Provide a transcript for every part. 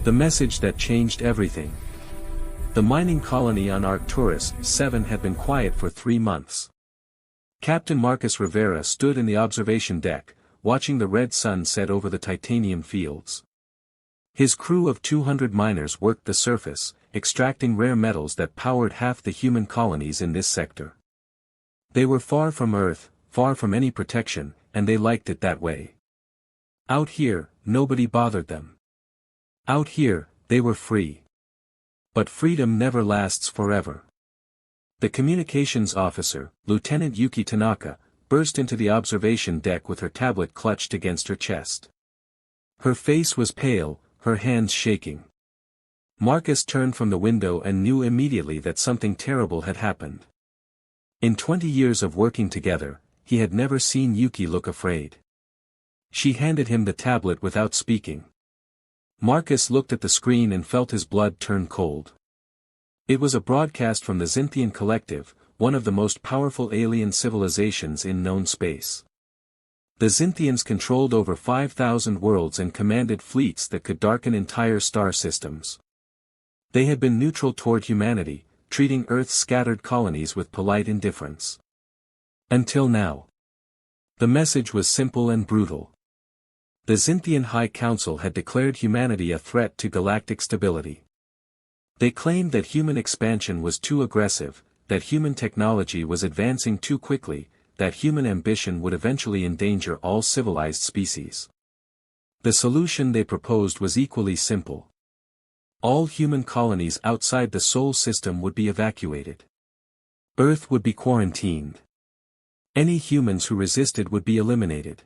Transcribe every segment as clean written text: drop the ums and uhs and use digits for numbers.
The message that changed everything. The mining colony on Arcturus 7 had been quiet for 3 months. Captain Marcus Rivera stood in the observation deck, watching the red sun set over the titanium fields. His crew of 200 miners worked the surface, extracting rare metals that powered half the human colonies in this sector. They were far from Earth, far from any protection, and they liked it that way. Out here, nobody bothered them. Out here, they were free. But freedom never lasts forever. The communications officer, Lieutenant Yuki Tanaka, burst into the observation deck with her tablet clutched against her chest. Her face was pale, her hands shaking. Marcus turned from the window and knew immediately that something terrible had happened. In 20 years of working together, he had never seen Yuki look afraid. She handed him the tablet without speaking. Marcus looked at the screen and felt his blood turn cold. It was a broadcast from the Xinthian Collective, one of the most powerful alien civilizations in known space. The Xinthians controlled over 5,000 worlds and commanded fleets that could darken entire star systems. They had been neutral toward humanity, treating Earth's scattered colonies with polite indifference. Until now. The message was simple and brutal. The Xinthian High Council had declared humanity a threat to galactic stability. They claimed that human expansion was too aggressive, that human technology was advancing too quickly, that human ambition would eventually endanger all civilized species. The solution they proposed was equally simple. All human colonies outside the Sol system would be evacuated. Earth would be quarantined. Any humans who resisted would be eliminated.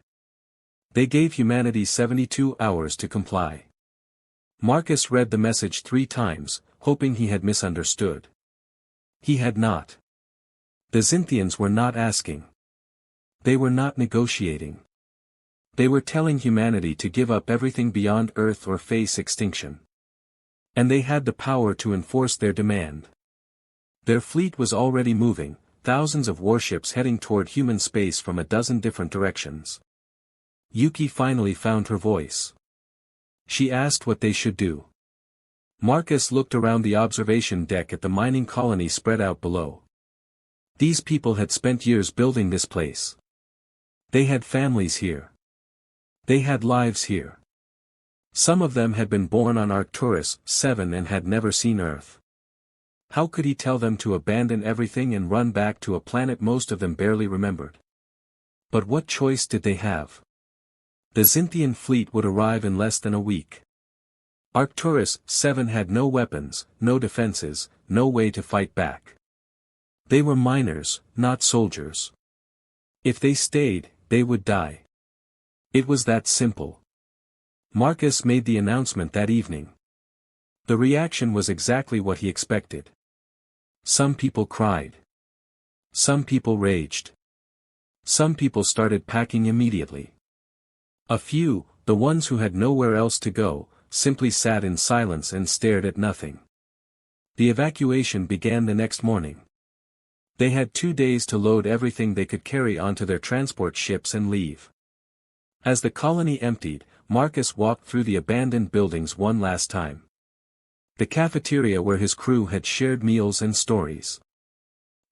They gave humanity 72 hours to comply. Marcus read the message 3 times, hoping he had misunderstood. He had not. The Xinthians were not asking. They were not negotiating. They were telling humanity to give up everything beyond Earth or face extinction. And they had the power to enforce their demand. Their fleet was already moving, thousands of warships heading toward human space from a dozen different directions. Yuki finally found her voice. She asked what they should do. Marcus looked around the observation deck at the mining colony spread out below. These people had spent years building this place. They had families here. They had lives here. Some of them had been born on Arcturus 7 and had never seen Earth. How could he tell them to abandon everything and run back to a planet most of them barely remembered? But what choice did they have? The Xinthian fleet would arrive in less than a week. Arcturus 7 had no weapons, no defenses, no way to fight back. They were miners, not soldiers. If they stayed, they would die. It was that simple. Marcus made the announcement that evening. The reaction was exactly what he expected. Some people cried. Some people raged. Some people started packing immediately. A few, the ones who had nowhere else to go, simply sat in silence and stared at nothing. The evacuation began the next morning. They had 2 days to load everything they could carry onto their transport ships and leave. As the colony emptied, Marcus walked through the abandoned buildings one last time. The cafeteria where his crew had shared meals and stories.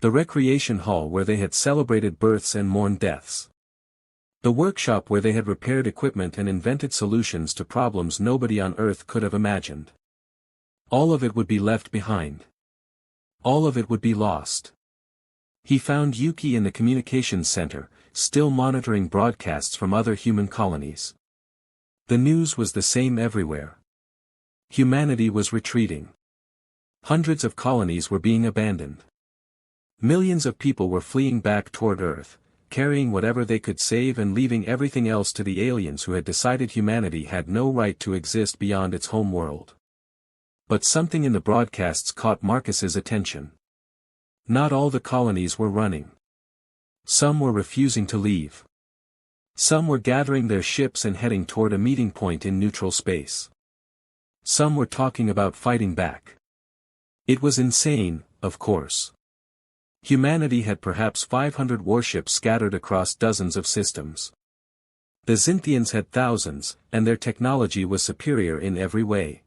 The recreation hall where they had celebrated births and mourned deaths. The workshop where they had repaired equipment and invented solutions to problems nobody on Earth could have imagined. All of it would be left behind. All of it would be lost. He found Yuki in the communications center, still monitoring broadcasts from other human colonies. The news was the same everywhere. Humanity was retreating. Hundreds of colonies were being abandoned. Millions of people were fleeing back toward Earth, carrying whatever they could save and leaving everything else to the aliens who had decided humanity had no right to exist beyond its home world. But something in the broadcasts caught Marcus's attention. Not all the colonies were running. Some were refusing to leave. Some were gathering their ships and heading toward a meeting point in neutral space. Some were talking about fighting back. It was insane, of course. Humanity had perhaps 500 warships scattered across dozens of systems. The Xinthians had thousands, and their technology was superior in every way.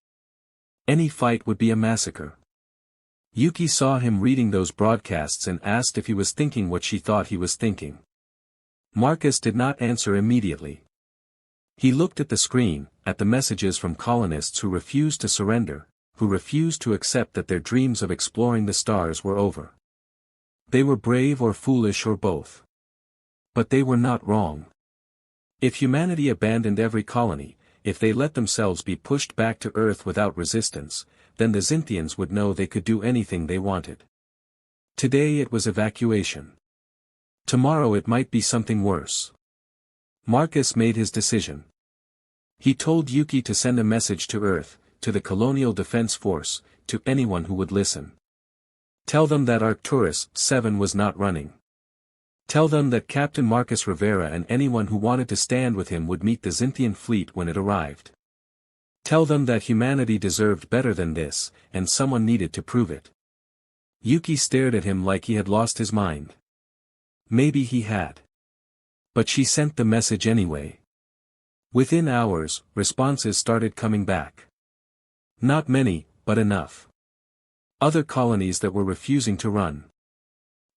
Any fight would be a massacre. Yuki saw him reading those broadcasts and asked if he was thinking what she thought he was thinking. Marcus did not answer immediately. He looked at the screen, at the messages from colonists who refused to surrender, who refused to accept that their dreams of exploring the stars were over. They were brave or foolish or both. But they were not wrong. If humanity abandoned every colony, if they let themselves be pushed back to Earth without resistance, then the Xinthians would know they could do anything they wanted. Today it was evacuation. Tomorrow it might be something worse. Marcus made his decision. He told Yuki to send a message to Earth, to the Colonial Defense Force, to anyone who would listen. Tell them that Arcturus 7 was not running. Tell them that Captain Marcus Rivera and anyone who wanted to stand with him would meet the Xinthian fleet when it arrived. Tell them that humanity deserved better than this, and someone needed to prove it. Yuki stared at him like he had lost his mind. Maybe he had. But she sent the message anyway. Within hours, responses started coming back. Not many, but enough. Other colonies that were refusing to run.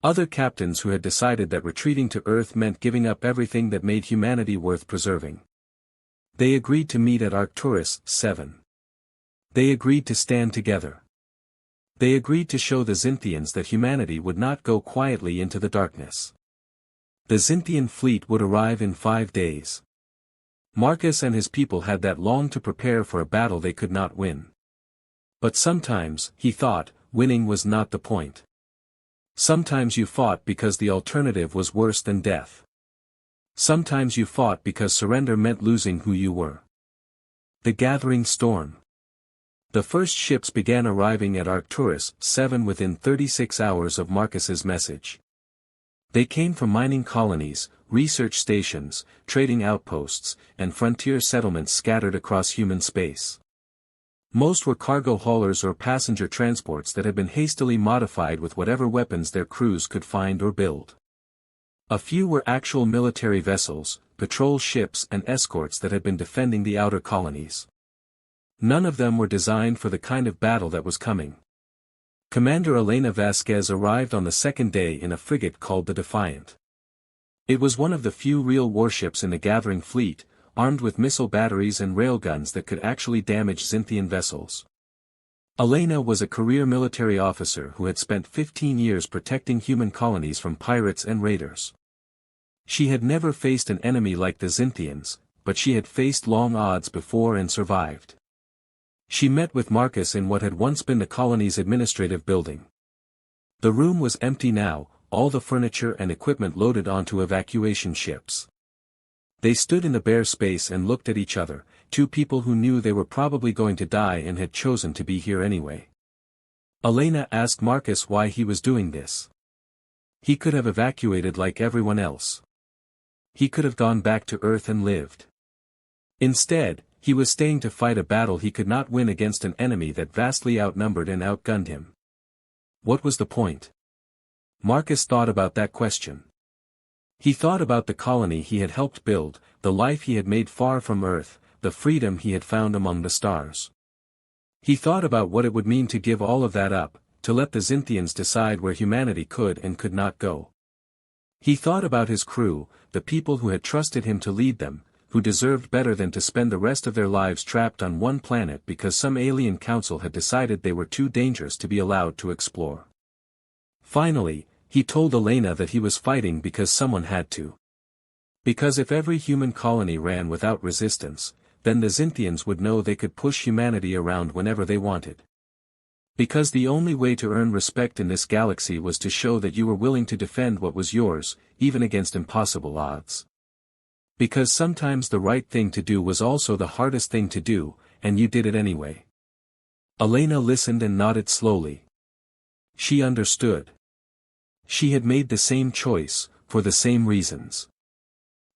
Other captains who had decided that retreating to Earth meant giving up everything that made humanity worth preserving. They agreed to meet at Arcturus 7. They agreed to stand together. They agreed to show the Xinthians that humanity would not go quietly into the darkness. The Xinthian fleet would arrive in 5 days. Marcus and his people had that long to prepare for a battle they could not win. But sometimes, he thought, winning was not the point. Sometimes you fought because the alternative was worse than death. Sometimes you fought because surrender meant losing who you were. The gathering storm. The first ships began arriving at Arcturus 7 within 36 hours of Marcus's message. They came from mining colonies, research stations, trading outposts, and frontier settlements scattered across human space. Most were cargo haulers or passenger transports that had been hastily modified with whatever weapons their crews could find or build. A few were actual military vessels, patrol ships and escorts that had been defending the outer colonies. None of them were designed for the kind of battle that was coming. Commander Elena Vasquez arrived on the second day in a frigate called the Defiant. It was one of the few real warships in the gathering fleet, armed with missile batteries and railguns that could actually damage Xinthian vessels. Elena was a career military officer who had spent 15 years protecting human colonies from pirates and raiders. She had never faced an enemy like the Xinthians, but she had faced long odds before and survived. She met with Marcus in what had once been the colony's administrative building. The room was empty now, all the furniture and equipment loaded onto evacuation ships. They stood in the bare space and looked at each other, two people who knew they were probably going to die and had chosen to be here anyway. Elena asked Marcus why he was doing this. He could have evacuated like everyone else. He could have gone back to Earth and lived. Instead, he was staying to fight a battle he could not win against an enemy that vastly outnumbered and outgunned him. What was the point? Marcus thought about that question. He thought about the colony he had helped build, the life he had made far from Earth, the freedom he had found among the stars. He thought about what it would mean to give all of that up, to let the Xinthians decide where humanity could and could not go. He thought about his crew, the people who had trusted him to lead them, who deserved better than to spend the rest of their lives trapped on one planet because some alien council had decided they were too dangerous to be allowed to explore. Finally, he told Elena that he was fighting because someone had to. Because if every human colony ran without resistance, then the Xinthians would know they could push humanity around whenever they wanted. Because the only way to earn respect in this galaxy was to show that you were willing to defend what was yours, even against impossible odds. Because sometimes the right thing to do was also the hardest thing to do, and you did it anyway. Elena listened and nodded slowly. She understood. She had made the same choice, for the same reasons.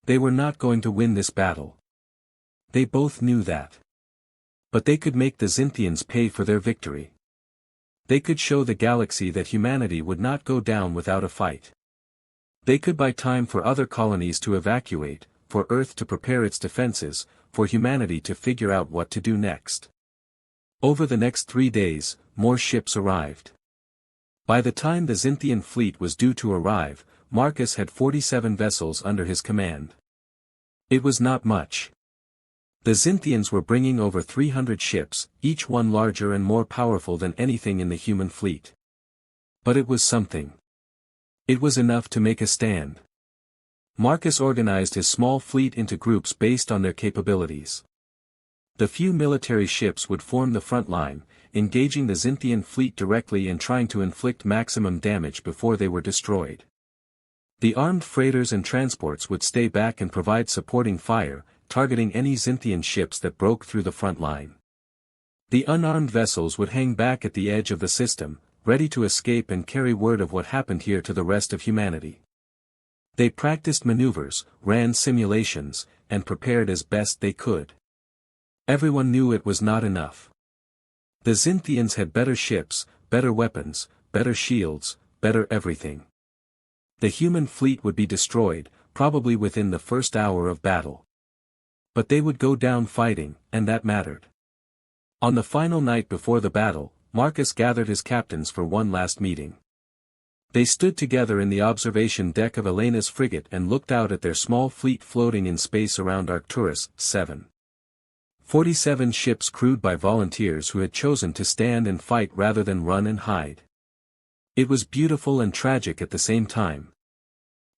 They were not going to win this battle. They both knew that. But they could make the Xinthians pay for their victory. They could show the galaxy that humanity would not go down without a fight. They could buy time for other colonies to evacuate, for Earth to prepare its defenses, for humanity to figure out what to do next. Over the next 3 days, more ships arrived. By the time the Xinthian fleet was due to arrive, Marcus had 47 vessels under his command. It was not much. The Xinthians were bringing over 300 ships, each one larger and more powerful than anything in the human fleet. But it was something. It was enough to make a stand. Marcus organized his small fleet into groups based on their capabilities. The few military ships would form the front line, engaging the Xinthian fleet directly and trying to inflict maximum damage before they were destroyed. The armed freighters and transports would stay back and provide supporting fire, targeting any Xinthian ships that broke through the front line. The unarmed vessels would hang back at the edge of the system, ready to escape and carry word of what happened here to the rest of humanity. They practiced maneuvers, ran simulations, and prepared as best they could. Everyone knew it was not enough. The Xinthians had better ships, better weapons, better shields, better everything. The human fleet would be destroyed, probably within the first hour of battle. But they would go down fighting, and that mattered. On the final night before the battle, Marcus gathered his captains for one last meeting. They stood together in the observation deck of Elena's frigate and looked out at their small fleet floating in space around Arcturus 7. 47 ships crewed by volunteers who had chosen to stand and fight rather than run and hide. It was beautiful and tragic at the same time.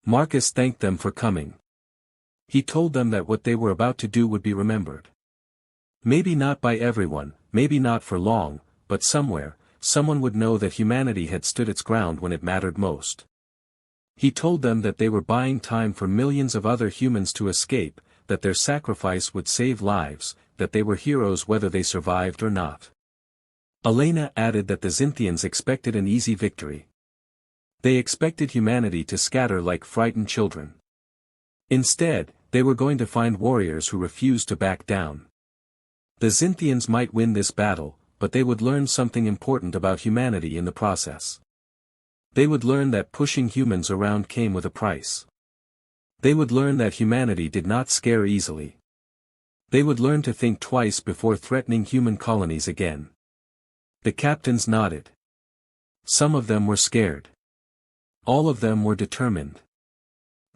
Marcus thanked them for coming. He told them that what they were about to do would be remembered. Maybe not by everyone, maybe not for long, but somewhere, someone would know that humanity had stood its ground when it mattered most. He told them that they were buying time for millions of other humans to escape, that their sacrifice would save lives, that they were heroes whether they survived or not. Elena added that the Xinthians expected an easy victory. They expected humanity to scatter like frightened children. Instead, they were going to find warriors who refused to back down. The Xinthians might win this battle, but they would learn something important about humanity in the process. They would learn that pushing humans around came with a price. They would learn that humanity did not scare easily. They would learn to think twice before threatening human colonies again. The captains nodded. Some of them were scared. All of them were determined.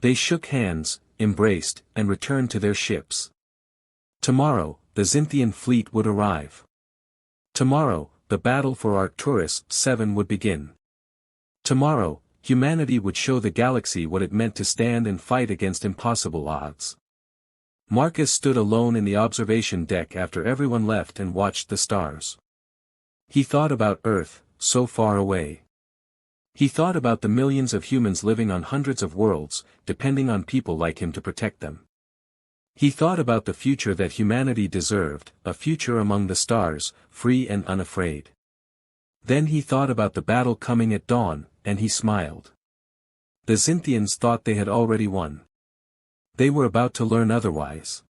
They shook hands, embraced, and returned to their ships. Tomorrow, the Xinthian fleet would arrive. Tomorrow, the battle for Arcturus 7 would begin. Tomorrow, humanity would show the galaxy what it meant to stand and fight against impossible odds. Marcus stood alone in the observation deck after everyone left and watched the stars. He thought about Earth, so far away. He thought about the millions of humans living on hundreds of worlds, depending on people like him to protect them. He thought about the future that humanity deserved, a future among the stars, free and unafraid. Then he thought about the battle coming at dawn, and he smiled. The Xinthians thought they had already won. They were about to learn otherwise.